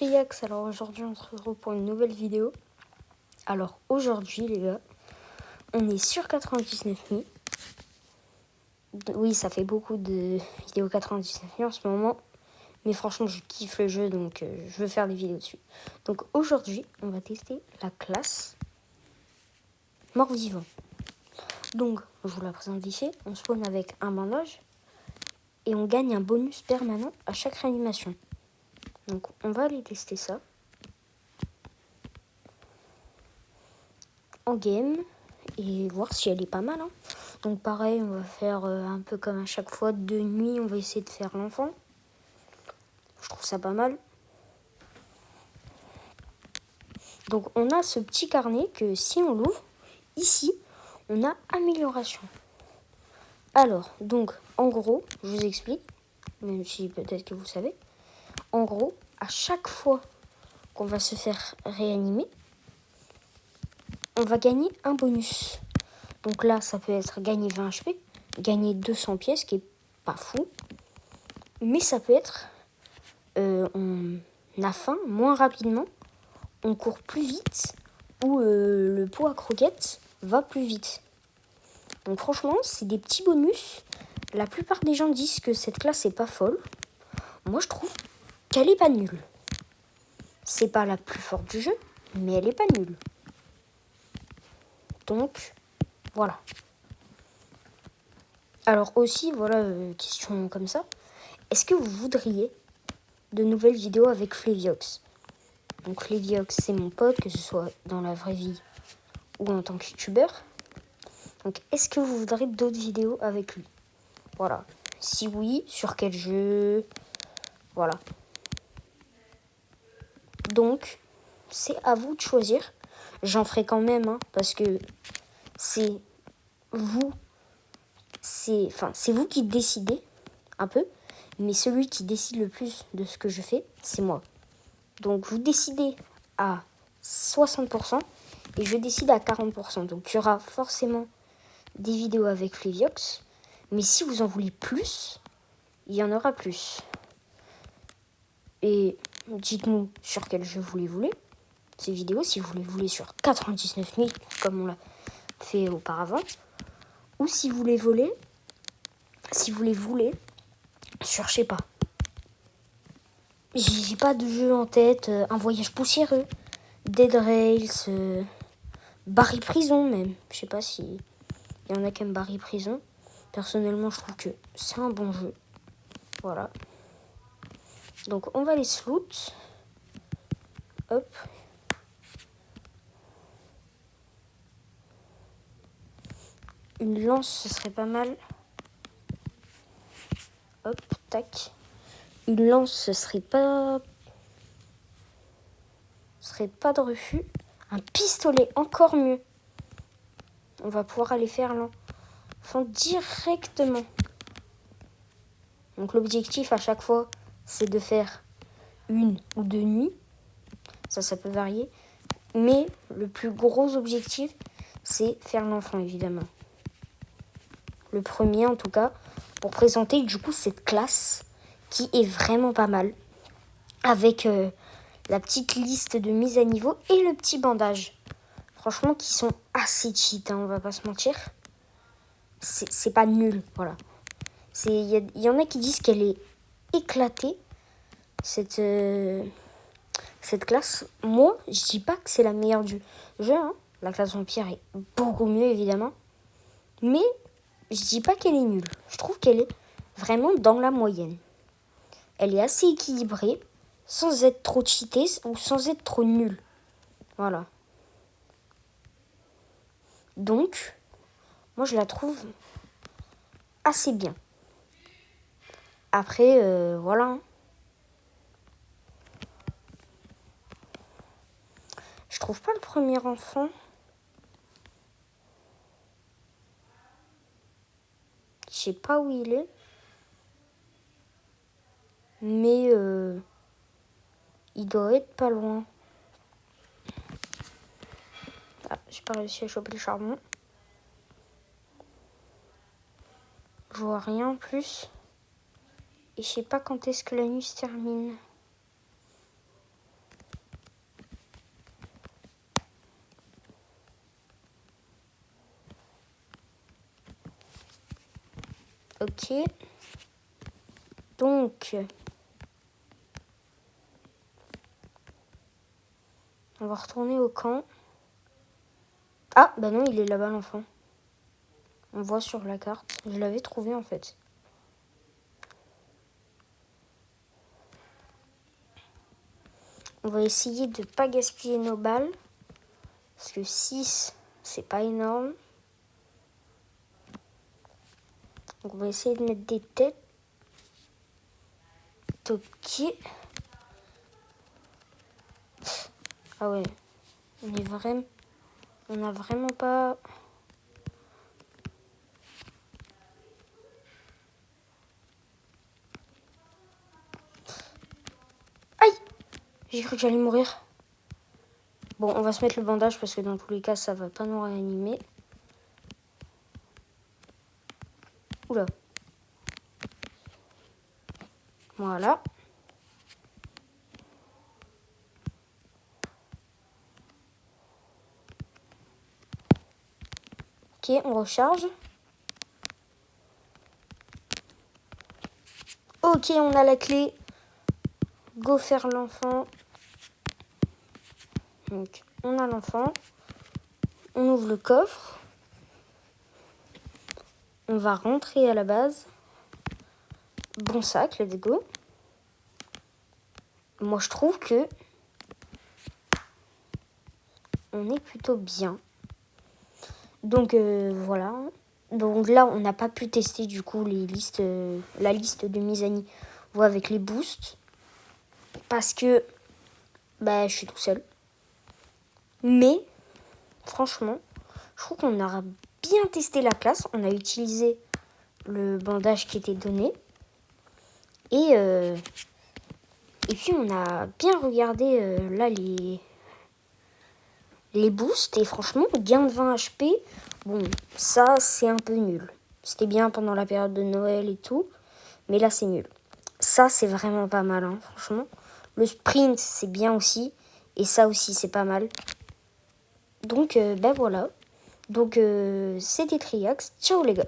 Friax, alors aujourd'hui on se retrouve pour une nouvelle vidéo. Alors aujourd'hui les gars, on est sur 99 000. Oui, ça fait beaucoup de vidéos 99 000 en ce moment. Mais franchement je kiffe le jeu, donc je veux faire des vidéos dessus. Donc aujourd'hui on va tester la classe mort-vivant. Donc je vous la présente vite fait, on spawn avec un bandage. Et on gagne un bonus permanent à chaque réanimation. Donc on va aller tester ça. En game et voir si elle est pas mal. Donc pareil, on va faire un peu comme à chaque fois, de nuit, on va essayer de faire l'enfant. Je trouve ça pas mal. Donc on a ce petit carnet que si on l'ouvre, ici, on a amélioration. Alors, donc en gros, je vous explique, même si peut-être que vous savez. En gros, à chaque fois qu'on va se faire réanimer, on va gagner un bonus. Donc là, ça peut être gagner 20 HP, gagner 200 pièces, qui est pas fou. Mais ça peut être, on a faim moins rapidement, on court plus vite, ou le pot à croquettes va plus vite. Donc franchement, c'est des petits bonus. La plupart des gens disent que cette classe est pas folle. Moi, je trouve qu'elle est pas nulle. C'est pas la plus forte du jeu, mais elle est pas nulle. Donc, voilà. Alors aussi, voilà, question comme ça. Est-ce que vous voudriez de nouvelles vidéos avec Fleviox? Donc Fleviox, c'est mon pote, que ce soit dans la vraie vie ou en tant que youtubeur. Donc est-ce que vous voudrez d'autres vidéos avec lui? Voilà. Si oui, sur quel jeu? Voilà. Donc, c'est à vous de choisir. J'en ferai quand même, parce que c'est vous, c'est vous qui décidez un peu, mais celui qui décide le plus de ce que je fais, c'est moi. Donc vous décidez à 60% et je décide à 40%. Donc il y aura forcément des vidéos avec Fleviox, mais si vous en voulez plus, il y en aura plus. Et dites-nous sur quel jeu vous les voulez, ces vidéos, si vous les voulez sur 99 000, comme on l'a fait auparavant, ou si vous les voulez sur, je sais pas, j'ai pas de jeu en tête, un voyage poussiéreux, Dead Rails, Barry Prison même, je sais pas si il y en a qui aiment Barry Prison. Personnellement, je trouve que c'est un bon jeu. Voilà. Donc, on va les loot. Hop. Une lance, ce serait pas mal. Hop, tac. Une lance, ce serait pas de refus. Un pistolet, encore mieux. On va pouvoir aller faire l'enfant directement. Donc, l'objectif à chaque fois, c'est de faire une ou deux nuits. Ça peut varier. Mais le plus gros objectif, c'est faire l'enfant, évidemment. Le premier, en tout cas, pour présenter, du coup, cette classe qui est vraiment pas mal. Avec la petite liste de mise à niveau et le petit bandage. Franchement, qui sont assez cheat, on va pas se mentir. C'est pas nul, voilà. Il y en a qui disent qu'elle est éclatée, cette classe. Moi, je dis pas que c'est la meilleure du jeu. La classe vampire est beaucoup mieux, évidemment. Mais je dis pas qu'elle est nulle. Je trouve qu'elle est vraiment dans la moyenne. Elle est assez équilibrée, sans être trop cheatée ou sans être trop nulle. Voilà. Donc, moi, je la trouve assez bien. Après, voilà. Je trouve pas le premier enfant. Je sais pas où il est. Mais il doit être pas loin. Ah, j'ai pas réussi à choper le charbon. Je vois rien en plus. Et je sais pas quand est-ce que la nuit se termine. Ok. Donc, on va retourner au camp. Ah, bah non, il est là-bas, l'enfant. On voit sur la carte. Je l'avais trouvé, en fait. On va essayer de ne pas gaspiller nos balles. Parce que 6, c'est pas énorme. Donc, on va essayer de mettre des têtes. Ok. Ah ouais. On n'a vraiment pas... Aïe! J'ai cru que j'allais mourir. Bon, on va se mettre le bandage parce que dans tous les cas, ça va pas nous réanimer. Oula. Voilà. Ok, on recharge. Ok, on a la clé. Go faire l'enfant. Donc, on a l'enfant. On ouvre le coffre. On va rentrer à la base. Bon sac, let's go. Moi, je trouve que on est plutôt bien. Donc, voilà. Donc là, on n'a pas pu tester du coup les listes, la liste de mise à niveau avec les boosts. Parce que bah, je suis tout seul. Mais, franchement, je trouve qu'on a bien testé la classe. On a utilisé le bandage qui était donné. Et puis, on a bien regardé là les boosts. Et franchement, gain de 20 HP, bon, ça, c'est un peu nul. C'était bien pendant la période de Noël et tout. Mais là, c'est nul. Ça, c'est vraiment pas mal, hein, franchement. Le sprint, c'est bien aussi. Et ça aussi, c'est pas mal. Donc, ben voilà. Donc, c'était Triax. Ciao les gars.